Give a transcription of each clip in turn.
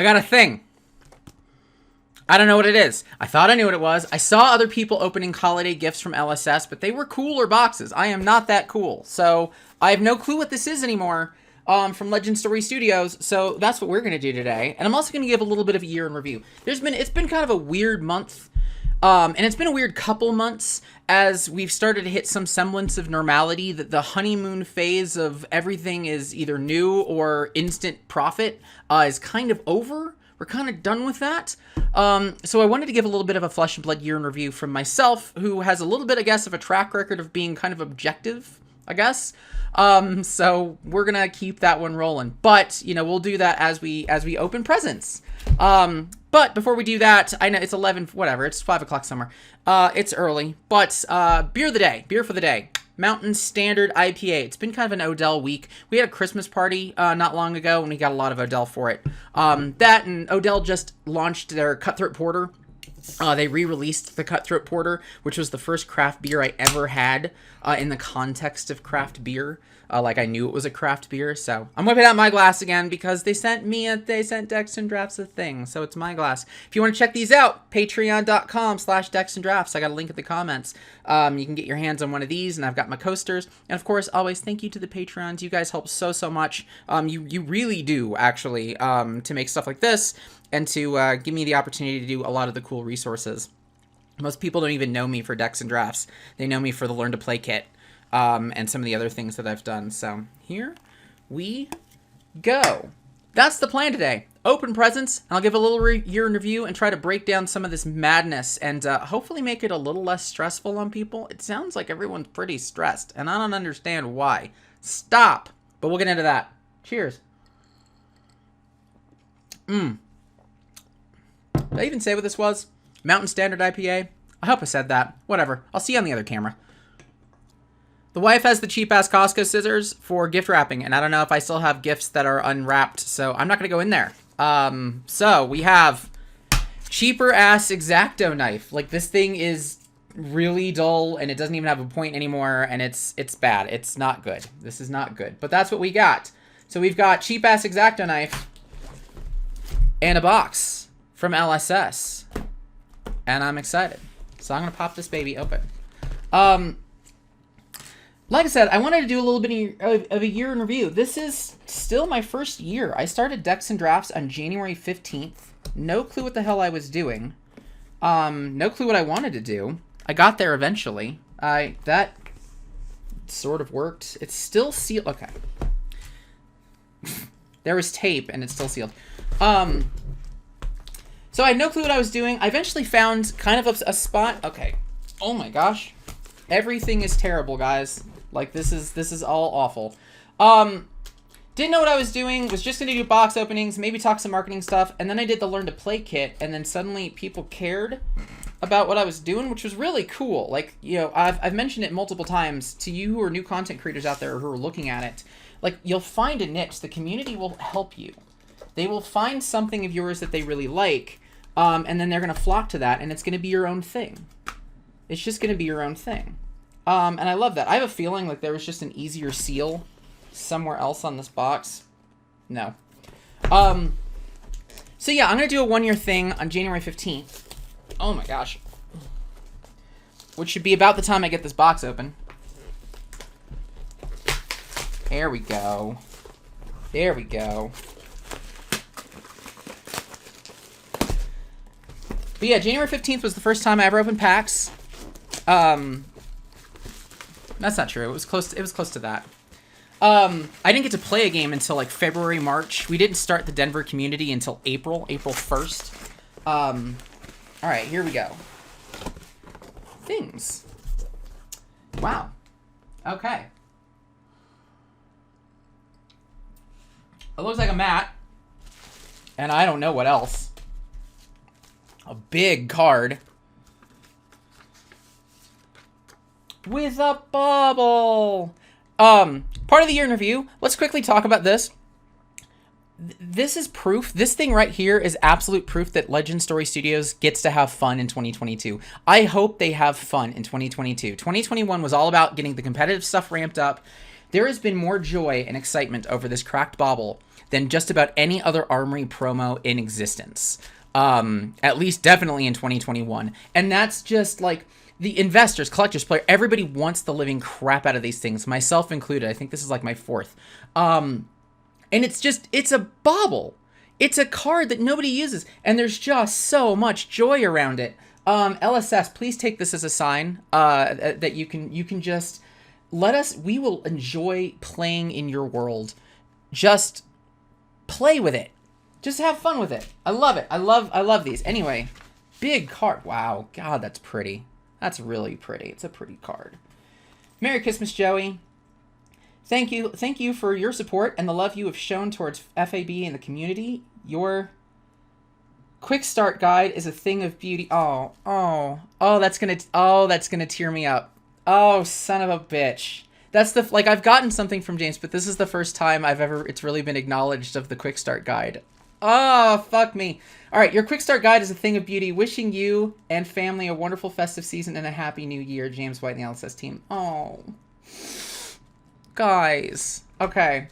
I got a thing. I don't know what it is. I thought I knew what it was. I saw other people opening holiday gifts from LSS, but they were cooler boxes. I am not that cool. So I have no clue what this is anymore from Legend Story Studios. So that's what we're going to do today. And I'm also going to give a little bit of a year in review. It's been kind of a weird month. And it's been a weird couple months as we've started to hit some semblance of normality, that the honeymoon phase of everything is either new or instant profit is kind of over. We're kind of done with that. So I wanted to give a little bit of a flesh and blood year in review from myself, who has a little bit, I guess, of a track record of being kind of objective, I guess. So we're going to keep that one rolling. But, you know, we'll do that as we open presents. But before we do that, I know it's 11, whatever, it's 5 o'clock somewhere. It's early, but beer for the day. Mountain Standard IPA. It's been kind of an Odell week. We had a Christmas party not long ago, and we got a lot of Odell for it. That and Odell just launched their Cutthroat Porter. They re-released the Cutthroat Porter, which was the first craft beer I ever had in the context of craft beer. Like I knew it was a craft beer, so I'm whipping out my glass again because they sent Decks and Draughts a thing, so it's my glass. If you want to check these out, patreon.com/DecksandDraughts. I got a link in the comments. You can get your hands on one of these, and I've got my coasters. And of course, always thank you to the Patreons. You guys help so much. You really do, actually, to make stuff like this and to give me the opportunity to do a lot of the cool resources. Most people don't even know me for Decks and Draughts. They know me for the Learn to Play kit. And some of the other things that I've done. So here we go. That's the plan today. Open presents. I'll give a little year in review and try to break down some of this madness and hopefully make it a little less stressful on people. It sounds like everyone's pretty stressed, and I don't understand why. Stop. But we'll get into that. Cheers. Did I even say what this was? Mountain Standard IPA? I hope I said that. Whatever. I'll see you on the other camera. The wife has the cheap-ass Costco scissors for gift wrapping, and I don't know if I still have gifts that are unwrapped, so I'm not going to go in there. So we have cheaper-ass X-Acto knife. Like, this thing is really dull, and it doesn't even have a point anymore, and it's bad. It's not good. This is not good. But that's what we got. So we've got cheap-ass X-Acto knife and a box from LSS, and I'm excited. So I'm going to pop this baby open. Like I said, I wanted to do a little bit of a year in review. This is still my first year. I started Decks and Draughts on January 15th. No clue what the hell I was doing. No clue what I wanted to do. I got there eventually. That sort of worked. It's still sealed. Okay. There was tape and it's still sealed. So I had no clue what I was doing. I eventually found kind of a spot. Okay. Oh my gosh. Everything is terrible, guys. Like, this is all awful. Didn't know what I was doing. Was just gonna do box openings, maybe talk some marketing stuff, and then I did the Learn to Play kit, and then suddenly people cared about what I was doing, which was really cool. Like, you know, I've mentioned it multiple times to you who are new content creators out there who are looking at it. Like, you'll find a niche. The community will help you. They will find something of yours that they really like, and then they're gonna flock to that, and it's gonna be your own thing. It's just gonna be your own thing. And I love that. I have a feeling like there was just an easier seal somewhere else on this box. No. So yeah, I'm going to do a one-year thing on January 15th. Oh my gosh. Which should be about the time I get this box open. There we go. There we go. But yeah, January 15th was the first time I ever opened packs. That's not true. It was close to that. I didn't get to play a game until like February, March. We didn't start the Denver community until April 1st. All right, here we go. Things. Wow. Okay. It looks like a mat. And I don't know what else. A big card. With a bubble. Part of the year in review. Let's quickly talk about this. This is proof. This thing right here is absolute proof that Legend Story Studios gets to have fun in 2022. I hope they have fun in 2022. 2021 was all about getting the competitive stuff ramped up There has been more joy and excitement over this cracked bauble than just about any other Armory promo in existence. At least definitely in 2021. And that's just like the investors, collectors, player, everybody wants the living crap out of these things, myself included. I think this is like my fourth. And it's a bauble. It's a card that nobody uses, and there's just so much joy around it. LSS, please take this as a sign that you can just let us. We will enjoy playing in your world. Just play with it. Just have fun with it. I love it. I love these. Anyway, big card. Wow, God, that's pretty. That's really pretty. It's a pretty card. Merry Christmas, Joey. Thank you for your support and the love you have shown towards FAB and the community. Your quick start guide is a thing of beauty. Oh, that's gonna tear me up. Oh, son of a bitch. That's I've gotten something from James, but this is the first time it's really been acknowledged of the quick start guide. Oh, fuck me. All right, your quick start guide is a thing of beauty. Wishing you and family a wonderful festive season and a happy new year, James White and the LSS team. Oh, guys. Okay.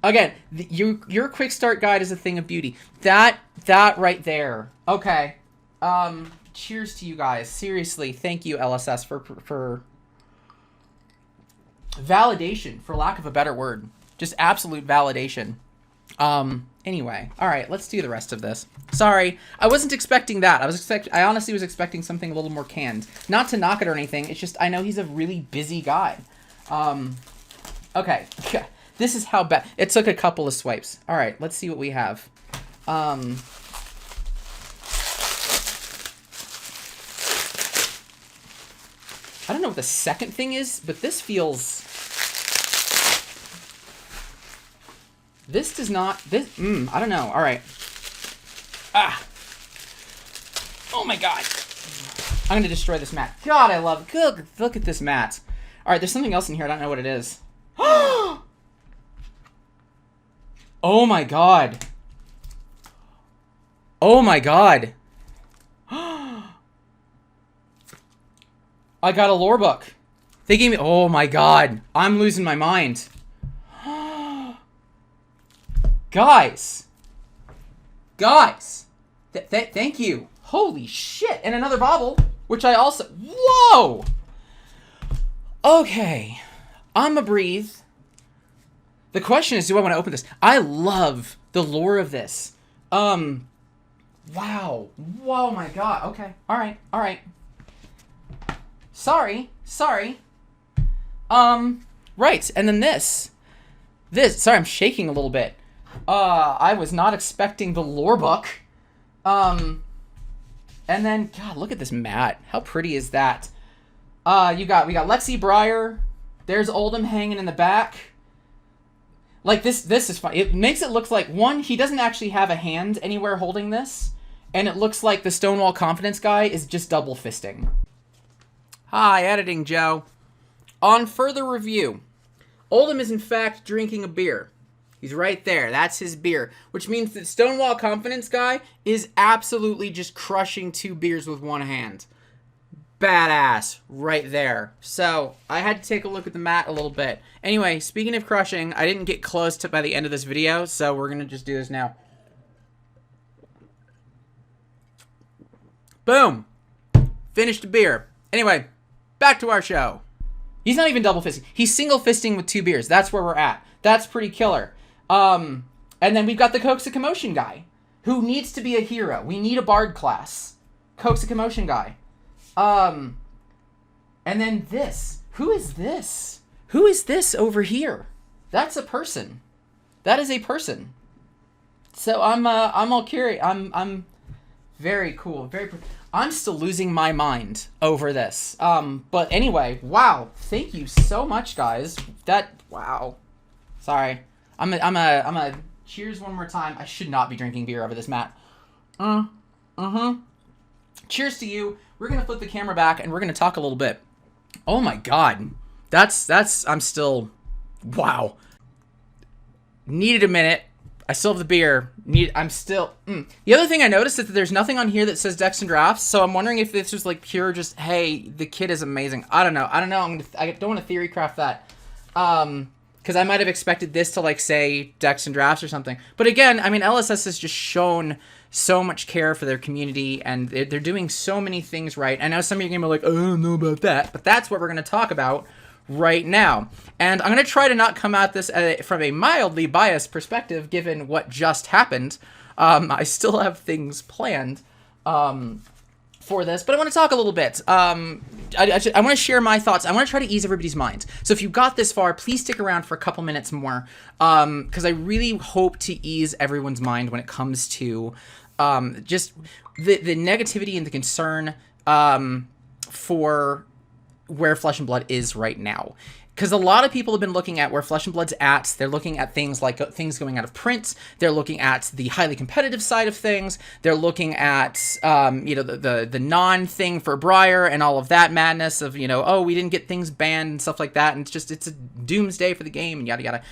Again, your quick start guide is a thing of beauty. That right there. Okay. Cheers to you guys. Seriously, thank you, LSS, for validation, for lack of a better word. Just absolute validation. Anyway, all right, let's do the rest of this. Sorry, I wasn't expecting that. I honestly was expecting something a little more canned. Not to knock it or anything. It's just I know he's a really busy guy. Okay. This is how bad. It took a couple of swipes. All right, let's see what we have. I don't know what the second thing is, but this feels... This does not... I don't know. All right. Ah. Oh, my God. I'm going to destroy this mat. God, I love... Good. Look at this mat. All right, there's something else in here. I don't know what it is. Oh, my God. Oh, my God. I got a lore book. They gave me... Oh, my God. I'm losing my mind. Guys. Thank you. Holy shit. And another bauble, which I also... Whoa! Okay. I'ma breathe. The question is, do I want to open this? I love the lore of this. Wow. Whoa, my God. Okay. All right. Sorry. Right. And then this. Sorry, I'm shaking a little bit. I was not expecting the lore book. And then, God, look at this mat. How pretty is that? We got Lexi Breyer. There's Oldham hanging in the back. Like, this is fun. It makes it look like, one, he doesn't actually have a hand anywhere holding this. And it looks like the Stonewall Confidence guy is just double fisting. Hi, editing Joe. On further review, Oldham is in fact drinking a beer. He's right there. That's his beer. Which means that Stonewall Confidence guy is absolutely just crushing 2 beers with one hand. Badass. Right there. So, I had to take a look at the mat a little bit. Anyway, speaking of crushing, I didn't get close to by the end of this video, so we're going to just do this now. Boom. Finished a beer. Anyway, back to our show. He's not even double fisting. He's single fisting with 2 beers. That's where we're at. That's pretty killer. And then we've got the Coax a Commotion guy, who needs to be a hero. We need a bard class. Coax a Commotion guy. And then this. Who is this? Who is this over here? That's a person. That is a person. So I'm all curious. I'm very cool. I'm still losing my mind over this. But anyway, wow. Thank you so much, guys. Wow. Sorry. I'm a cheers one more time. I should not be drinking beer over this mat. Cheers to you. We're going to flip the camera back and we're going to talk a little bit. Oh my God. I'm still, wow. Needed a minute. I still have the beer. I'm still, The other thing I noticed is that there's nothing on here that says Decks and Draughts, so I'm wondering if this was like pure just, hey, the kid is amazing. I don't know. I don't want to theory craft that. because I might have expected this to, like, say decks and drafts or something. But again, I mean, LSS has just shown so much care for their community, and they're doing so many things right. I know some of you are like, oh, I don't know about that, but that's what we're going to talk about right now. And I'm going to try to not come at this from a mildly biased perspective, given what just happened. I still have things planned for this, but I want to talk a little bit. I want to share my thoughts. I want to try to ease everybody's mind. So if you got this far, please stick around for a couple minutes more, because I really hope to ease everyone's mind when it comes to just the negativity and the concern for where Flesh and Blood is right now. Because a lot of people have been looking at where Flesh and Blood's at. They're looking at things like things going out of print. They're looking at the highly competitive side of things. They're looking at, the non-thing for Briar and all of that madness of, oh, we didn't get things banned and stuff like that. And it's a doomsday for the game and yada, yada.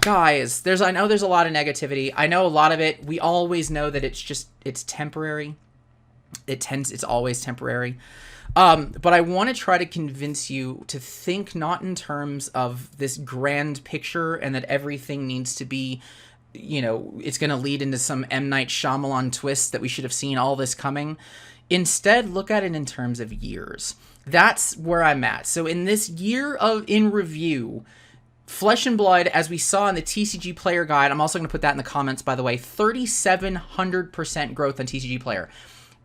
Guys, I know there's a lot of negativity. I know a lot of it. We always know that it's temporary. It's always temporary. But I want to try to convince you to think not in terms of this grand picture and that everything needs to be, it's going to lead into some M. Night Shyamalan twist that we should have seen all this coming. Instead, look at it in terms of years. That's where I'm at. So in this year in review, Flesh and Blood, as we saw in the TCG Player Guide, I'm also going to put that in the comments, by the way, 3,700% growth on TCG Player.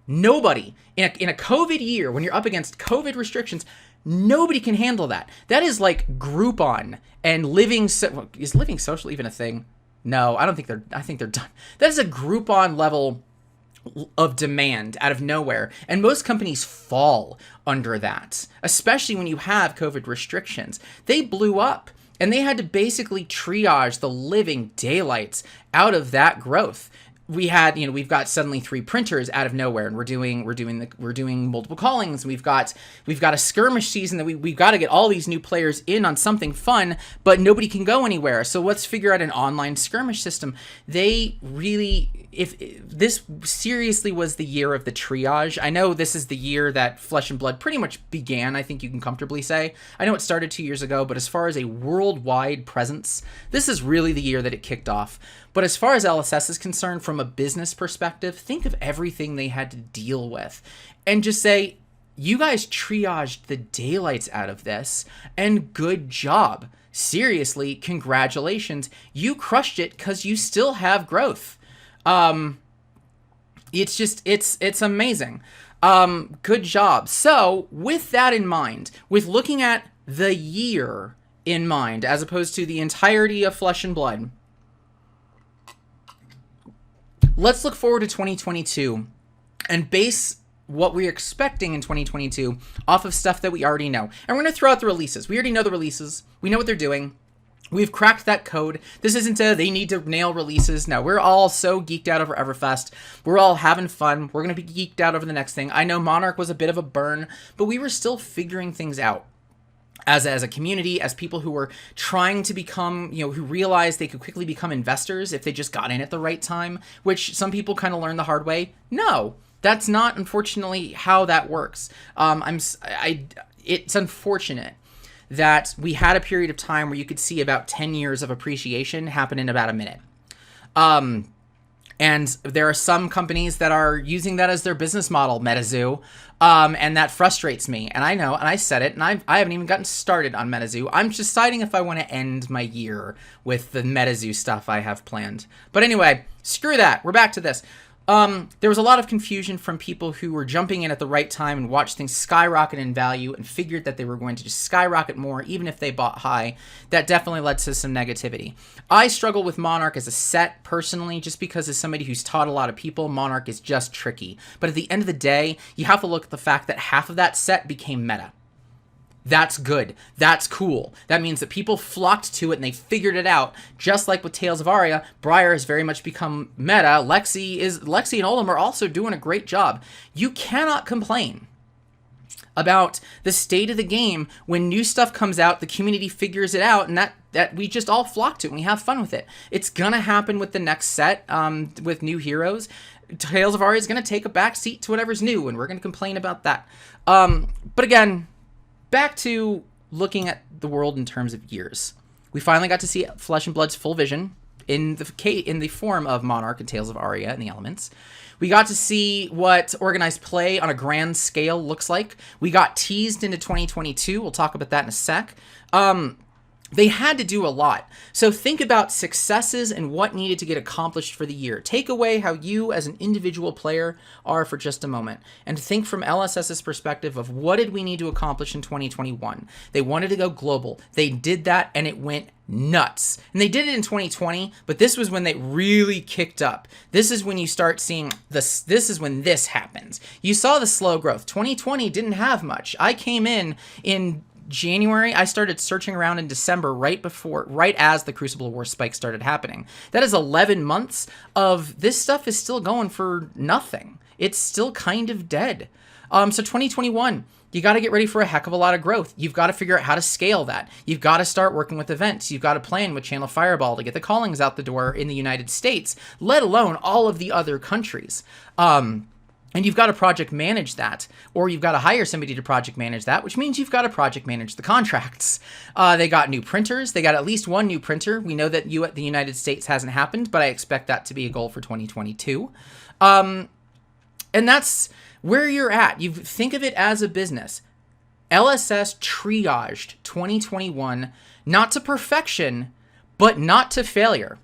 Nobody, in a COVID year, when you're up against COVID restrictions, nobody can handle that. That is like Groupon and Living... is Living Social even a thing? No, I think they're done. That is a Groupon level of demand out of nowhere, and most companies fall under that, especially when you have COVID restrictions. They blew up, and they had to basically triage the living daylights out of that growth. We had, we've got suddenly 3 printers out of nowhere, and we're doing multiple callings. We've got a skirmish season that we've got to get all these new players in on something fun, but nobody can go anywhere. So let's figure out an online skirmish system. They really, if this seriously was the year of the triage. I know this is the year that Flesh and Blood pretty much began, I think you can comfortably say. I know it started 2 years ago, but as far as a worldwide presence, this is really the year that it kicked off. But as far as LSS is concerned, from a business perspective, think of everything they had to deal with and just say, you guys triaged the daylights out of this, and good job. Seriously, congratulations. You crushed it because you still have growth. It's amazing. Good job. So with that in mind, with looking at the year in mind, as opposed to the entirety of Flesh and Blood, let's look forward to 2022 and base what we're expecting in 2022 off of stuff that we already know. And we're going to throw out the releases. We already know the releases. We know what they're doing. We've cracked that code. This isn't they need to nail releases. No, we're all so geeked out over Everfest. We're all having fun. We're going to be geeked out over the next thing. I know Monarch was a bit of a burn, but we were still figuring things out. As a community, as people who were trying to become, who realized they could quickly become investors if they just got in at the right time, which some people kind of learned the hard way. No, that's not, unfortunately, how that works. It's unfortunate that we had a period of time where you could see about 10 years of appreciation happen in about a minute. And there are some companies that are using that as their business model, MetaZoo, and that frustrates me. And I know, and I said it, and I haven't even gotten started on MetaZoo. I'm just deciding if I want to end my year with the MetaZoo stuff I have planned. But anyway, screw that. We're back to this. There was a lot of confusion from people who were jumping in at the right time and watched things skyrocket in value and figured that they were going to just skyrocket more even if they bought high. That definitely led to some negativity. I struggle with Monarch as a set personally, just because as somebody who's taught a lot of people, Monarch is just tricky. But at the end of the day, you have to look at the fact that half of that set became meta. That's good. That's cool. That means that people flocked to it and they figured it out. Just like with Tales of Aria, Briar has very much become meta. Lexi and Olim are also doing a great job. You cannot complain about the state of the game when new stuff comes out, the community figures it out, and that we just all flock to it and we have fun with it. It's gonna happen with the next set, with new heroes. Tales of Aria is gonna take a back seat to whatever's new, and we're gonna complain about that. But again, back to looking at the world in terms of years. We finally got to see Flesh and Blood's full vision in the form of Monarch and Tales of Aria and the Elements. We got to see what organized play on a grand scale looks like. We got teased into 2022. We'll talk about that in a sec. They had to do a lot. So think about successes and what needed to get accomplished for the year. Take away how you as an individual player are for just a moment and think from LSS's perspective of what did we need to accomplish in 2021. They wanted to go global. They did that and it went nuts. And they did it in 2020, but this was when they really kicked up. This is when you start seeing this. This is when this happens. You saw the slow growth. 2020 didn't have much. I came in January. I started searching around in December, right as the Crucible War spike started happening. That is 11 months of this stuff is still going for nothing. It's still kind of dead. So 2021, you got to get ready for a heck of a lot of growth. You've got to figure out how to scale that. You've got to start working with events. You've got to plan with Channel Fireball to get the callings out the door in the United States, let alone all of the other countries. And you've got to project manage that, or you've got to hire somebody to project manage that, which means you've got to project manage the contracts. They got new printers. They got at least one new printer. We know that the United States hasn't happened, but I expect that to be a goal for 2022. And that's where you're at. You think of it as a business. LSS triaged 2021, not to perfection, but not to failure.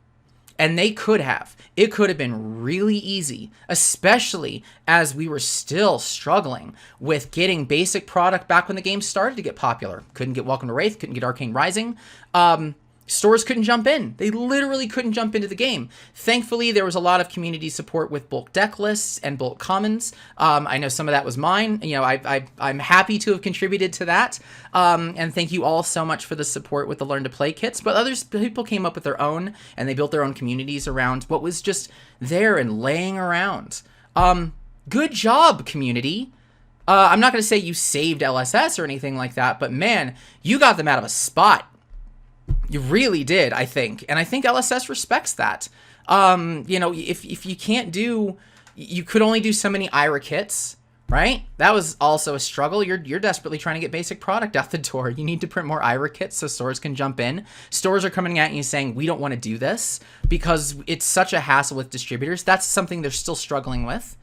And they could have. It could have been really easy, especially as we were still struggling with getting basic product back when the game started to get popular. Couldn't get Welcome to Wraith, couldn't get Arcane Rising. Stores couldn't jump in. They literally couldn't jump into the game. Thankfully, there was a lot of community support with bulk deck lists and bulk commons. I know some of that was mine. You know, I'm happy to have contributed to that. And thank you all so much for the support with the Learn to Play kits. But people came up with their own, and they built their own communities around what was just there and laying around. Good job, community. I'm not going to say you saved LSS or anything like that, but man, you got them out of a spot. You really did, I think. And I think LSS respects that. You know, if you can't you could only do so many IRA kits, right? That was also a struggle. You're desperately trying to get basic product out the door. You need to print more IRA kits so stores can jump in. Stores are coming at you saying, we don't want to do this because it's such a hassle with distributors. That's something they're still struggling with.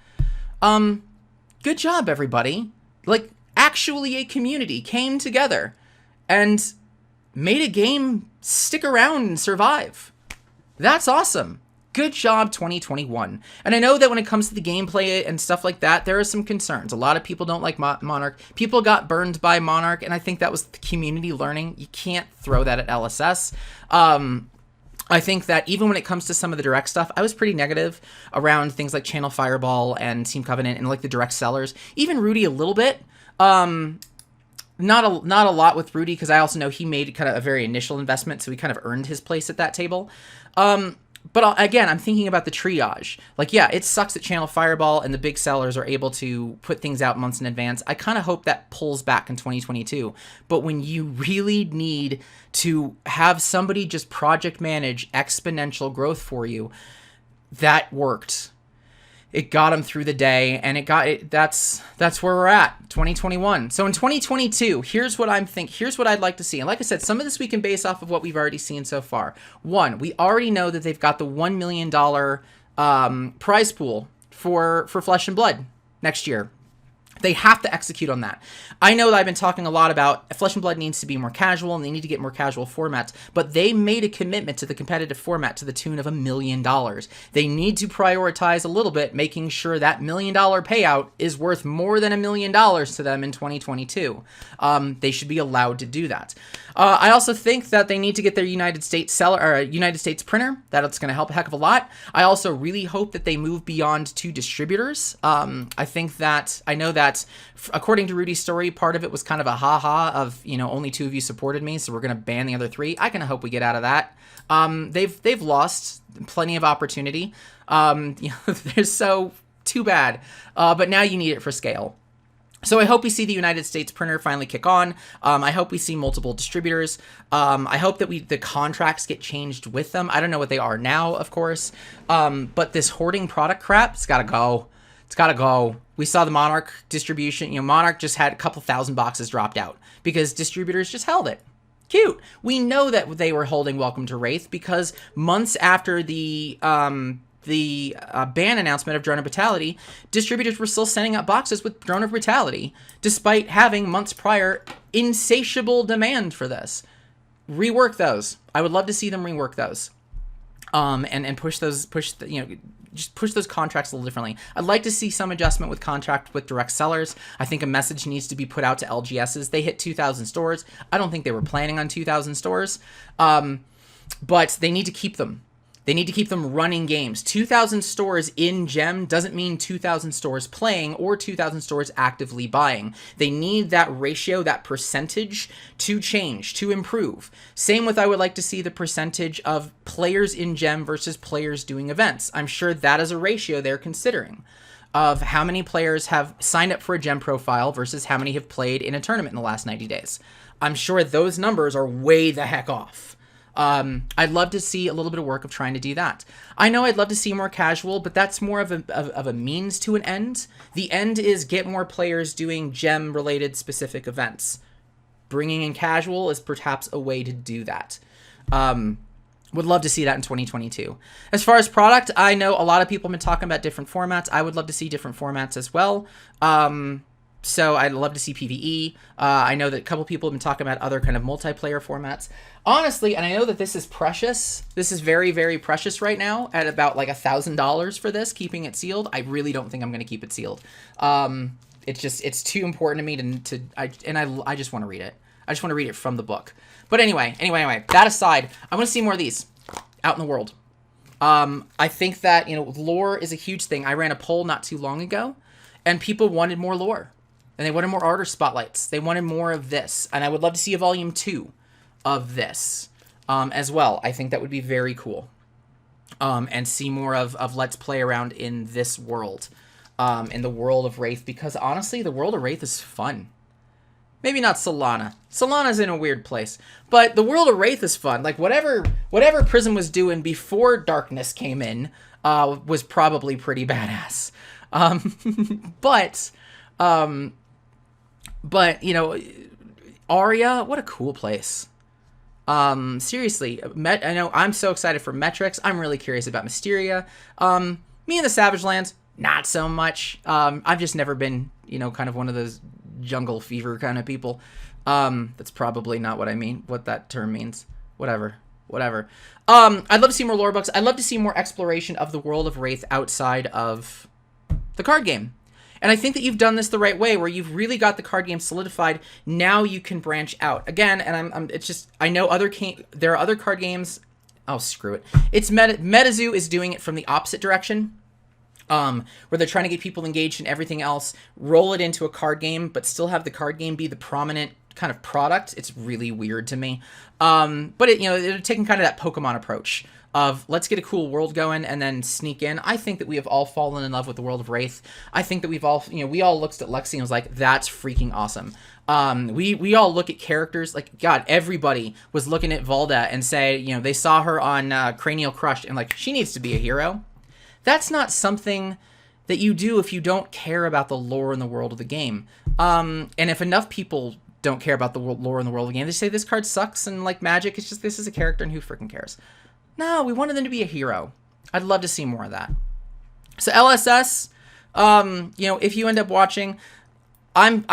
Good job, everybody. Like, actually a community came together and made a game stick around and survive. That's awesome. Good job, 2021. And I know that when it comes to the gameplay and stuff like that, there are some concerns. A lot of people don't like Monarch. People got burned by Monarch, and I think that was the community learning. You can't throw that at LSS. I think that even when it comes to some of the direct stuff, I was pretty negative around things like Channel Fireball and Team Covenant and like the direct sellers. Even Rudy a little bit. Not a lot with Rudy, because I also know he made kind of a very initial investment, so he kind of earned his place at that table. But again, I'm thinking about the triage. Like, yeah, it sucks that Channel Fireball and the big sellers are able to put things out months in advance. I kind of hope that pulls back in 2022. But when you really need to have somebody just project manage exponential growth for you, that worked. It got them through the day, and that's where we're at, 2021. So in 2022, here's what I'd like to see. And like I said, some of this we can base off of what we've already seen so far. One, we already know that they've got the $1 million prize pool for Flesh and Blood next year. They have to execute on that. I know that I've been talking a lot about Flesh and Blood needs to be more casual, and they need to get more casual formats, but they made a commitment to the competitive format to the tune of $1 million. They need to prioritize a little bit, making sure that $1 million payout is worth more than $1 million to them in 2022. They should be allowed to do that. I also think that they need to get their United States printer. That's going to help a heck of a lot. I also really hope that they move beyond 2 distributors. I know that according to Rudy's story, part of it was kind of a ha-ha of, only 2 of you supported me, so we're going to ban the other 3. I kind of hope we get out of that. They've lost plenty of opportunity. They're so too bad. But now you need it for scale. So I hope we see the United States printer finally kick on. I hope we see multiple distributors. I hope that the contracts get changed with them. I don't know what they are now, of course. But this hoarding product crap, it's got to go. It's got to go. We saw the Monarch distribution. You know, Monarch just had a couple thousand boxes dropped out because distributors just held it. Cute. We know that they were holding Welcome to Wraith because months after the ban announcement of Drone of Brutality, distributors were still sending out boxes with Drone of Brutality, despite having months prior insatiable demand for this. Rework those. I would love to see them rework those, and push those, just push those contracts a little differently. I'd like to see some adjustment with contract with direct sellers. I think a message needs to be put out to LGSs. They hit 2,000 stores. I don't think they were planning on 2,000 stores, but they need to keep them. They need to keep them running games. 2,000 stores in Gem doesn't mean 2,000 stores playing or 2,000 stores actively buying. They need that ratio, that percentage to change, to improve. Same with I would like to see the percentage of players in Gem versus players doing events. I'm sure that is a ratio they're considering of how many players have signed up for a Gem profile versus how many have played in a tournament in the last 90 days. I'm sure those numbers are way the heck off. I'd love to see a little bit of work of trying to do that. I know I'd love to see more casual, but that's more of a means to an end. The end is get more players doing Gem-related specific events. Bringing in casual is perhaps a way to do that. Would love to see that in 2022. As far as product, I know a lot of people have been talking about different formats. I would love to see different formats as well. So I'd love to see PvE. I know that a couple people have been talking about other kind of multiplayer formats. Honestly, and I know that this is precious. This is very, very precious right now at about like $1,000 for this, keeping it sealed. I really don't think I'm going to keep it sealed. It's too important to me I just want to read it. I just want to read it from the book. But anyway, that aside, I want to see more of these out in the world. I think that, lore is a huge thing. I ran a poll not too long ago, and people wanted more lore. And they wanted more Ardor spotlights. They wanted more of this. And I would love to see a volume 2 of this as well. I think that would be very cool. And see more of Let's Play around in this world. In the world of Wraith. Because honestly, the world of Wraith is fun. Maybe not Solana. Solana's in a weird place. But the world of Wraith is fun. Like, whatever Prism was doing before Darkness came in was probably pretty badass. But, Aria, what a cool place. Seriously, I know I'm so excited for Metrics. I'm really curious about Mysteria. Me and the Savage Lands, not so much. I've just never been, kind of one of those jungle fever kind of people. That's probably not what I mean, what that term means. Whatever. I'd love to see more lore books. I'd love to see more exploration of the world of Wraith outside of the card game. And I think that you've done this the right way, where you've really got the card game solidified. Now you can branch out again. And I know there are other card games. Oh, screw it. It's MetaZoo is doing it from the opposite direction, where they're trying to get people engaged in everything else, roll it into a card game, but still have the card game be the prominent kind of product. It's really weird to me. But they're taking kind of that Pokemon approach of let's get a cool world going and then sneak in. I think that we have all fallen in love with the world of Wraith. I think that we all looked at Lexi and was like, that's freaking awesome. We all look at characters like, God, everybody was looking at Volda and say, they saw her on Cranial Crush and like, she needs to be a hero. That's not something that you do if you don't care about the lore in the world of the game. And if enough people don't care about the lore in the world of the game, they say this card sucks and like Magic, it's just, this is a character and who freaking cares? No, we wanted them to be a hero. I'd love to see more of that. So LSS, if you end up watching, I'm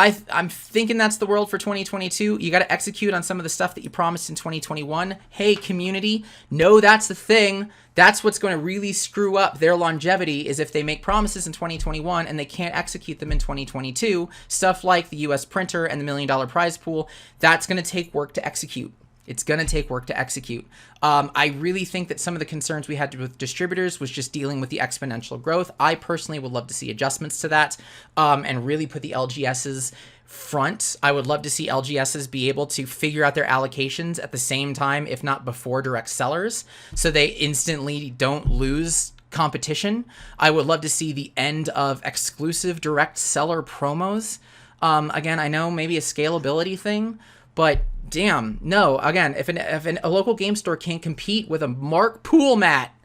thinking that's the world for 2022. You got to execute on some of the stuff that you promised in 2021. Hey, community, no, that's the thing. That's what's going to really screw up their longevity is if they make promises in 2021 and they can't execute them in 2022. Stuff like the US printer and the $1 million prize pool, that's going to take work to execute. It's going to take work to execute. I really think that some of the concerns we had with distributors was just dealing with the exponential growth. I personally would love to see adjustments to that and really put the LGSs front. I would love to see LGSs be able to figure out their allocations at the same time, if not before direct sellers, so they instantly don't lose competition. I would love to see the end of exclusive direct seller promos. Again, I know maybe a scalability thing, but damn, no. Again, if a local game store can't compete with a Mark Pool mat,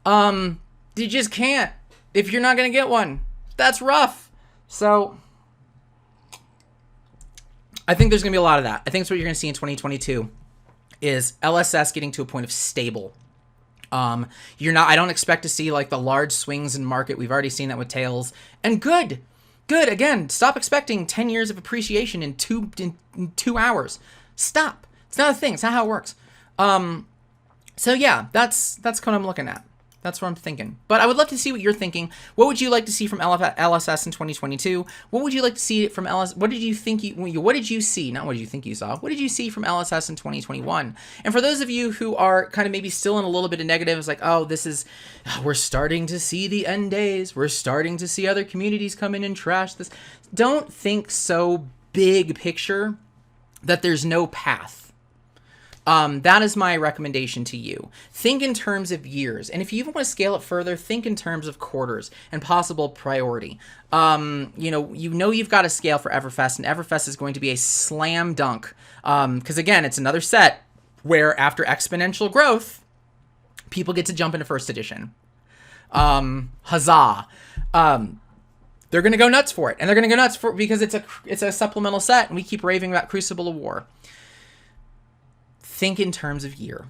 you just can't. If you're not going to get one, That's rough. So I think there's going to be a lot of that. I think that's what you're going to see in 2022 is LSS getting to a point of stable. I don't expect to see like the large swings in market. We've already seen that with tails. And good. Again, stop expecting 10 years of appreciation in 2 hours. Stop. It's not a thing. It's not how it works. So yeah, that's what I'm looking at. That's what I'm thinking. But I would love to see what you're thinking. What would you like to see from LSS in 2022? What would you like to see from LSS? What did you see? Not what did you think you saw. What did you see from LSS in 2021? And for those of you who are kind of maybe still in a little bit of negative, it's like, oh, we're starting to see the end days. We're starting to see other communities come in and trash this. Don't think so big picture that there's no path. That is my recommendation to you. Think in terms of years. And if you even want to scale it further, think in terms of quarters and possible priority. You've got to scale for Everfest, and Everfest is going to be a slam dunk. Because again, it's another set where after exponential growth, people get to jump into first edition. Huzzah. They're going to go nuts for it. And they're going to go nuts because it's a supplemental set, and we keep raving about Crucible of War. Think in terms of year.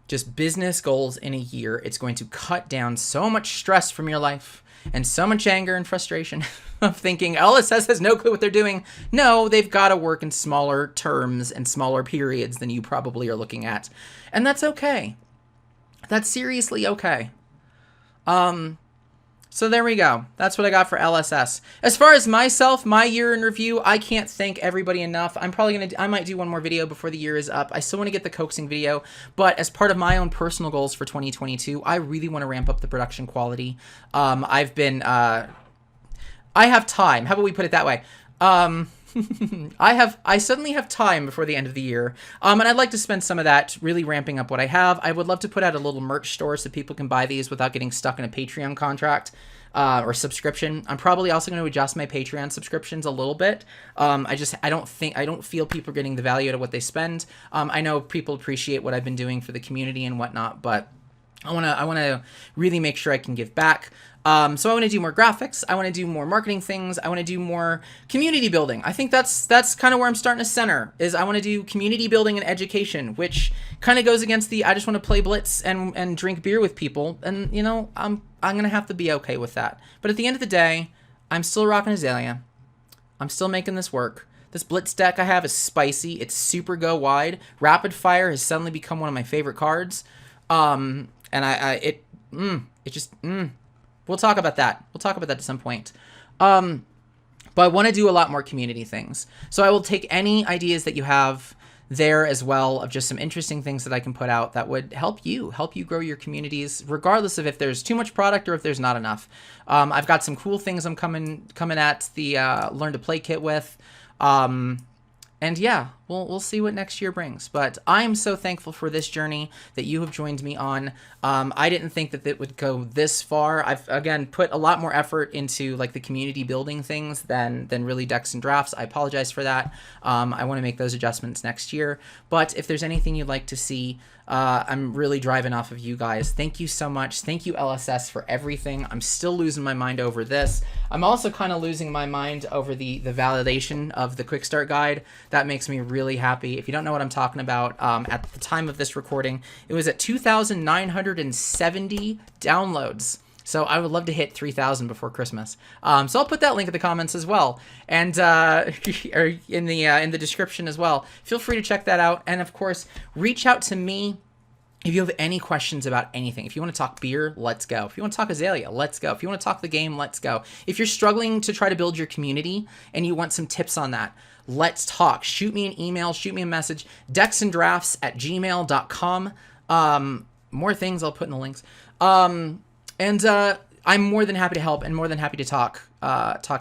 Just business goals in a year. It's going to cut down so much stress from your life and so much anger and frustration of thinking LSS has no clue what they're doing. No, they've got to work in smaller terms and smaller periods than you probably are looking at. And that's okay. That's seriously okay. So there we go. That's what I got for LSS. As far as myself, my year in review, I can't thank everybody enough. I might do one more video before the year is up. I still want to get the coaxing video, but as part of my own personal goals for 2022, I really want to ramp up the production quality. I have time. How about we put it that way? I suddenly have time before the end of the year, and I'd like to spend some of that really ramping up what I have. I would love to put out a little merch store so people can buy these without getting stuck in a Patreon contract or subscription. I'm probably also going to adjust my Patreon subscriptions a little bit. I don't feel people are getting the value out of what they spend. I know people appreciate what I've been doing for the community and whatnot, but I want to really make sure I can give back. So I want to do more graphics. I want to do more marketing things. I want to do more community building. I think that's kind of where I'm starting to center is I want to do community building and education, which kind of goes against I just want to play Blitz and drink beer with people. And I'm going to have to be okay with that. But at the end of the day, I'm still rocking Azalea. I'm still making this work. This Blitz deck I have is spicy. It's super go wide. Rapid Fire has suddenly become one of my favorite cards. And we'll talk about that. We'll talk about that at some point. But I want to do a lot more community things. So I will take any ideas that you have there as well of just some interesting things that I can put out that would help you grow your communities, regardless of if there's too much product or if there's not enough. I've got some cool things I'm coming at the Learn to Play kit with. And yeah, we'll see what next year brings. But I'm so thankful for this journey that you have joined me on. I didn't think that it would go this far. I've, again, put a lot more effort into like the community building things than really decks and drafts. I apologize for that. I want to make those adjustments next year. But if there's anything you'd like to see, I'm really driving off of you guys. Thank you so much. Thank you, LSS, for everything. I'm still losing my mind over this. I'm also kind of losing my mind over the validation of the quick start guide. That makes me really happy. If you don't know what I'm talking about, at the time of this recording, it was at 2,970 downloads. So I would love to hit 3,000 before Christmas. So I'll put that link in the comments as well, and or in the description as well. Feel free to check that out, and of course, reach out to me if you have any questions about anything. If you want to talk beer, let's go. If you want to talk Azalea, let's go. If you want to talk the game, let's go. If you're struggling to try to build your community and you want some tips on that, let's talk. Shoot me an email, shoot me a message, decksanddraughts@gmail.com. More things I'll put in the links. And I'm more than happy to help and more than happy to talk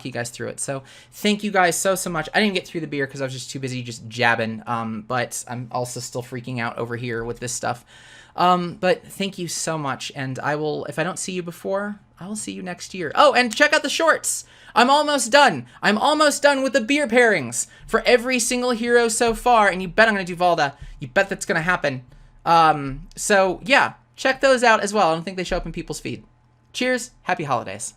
you guys through it. So thank you guys so much. I didn't get through the beer because I was just too busy just jabbing. But I'm also still freaking out over here with this stuff. But thank you so much. And I will, if I don't see you before, I will see you next year. Oh, and check out the shorts. I'm almost done. I'm almost done with the beer pairings for every single hero so far. And you bet I'm going to do Valda. You bet that's going to happen. So yeah. Check those out as well. I don't think they show up in people's feed. Cheers. Happy holidays.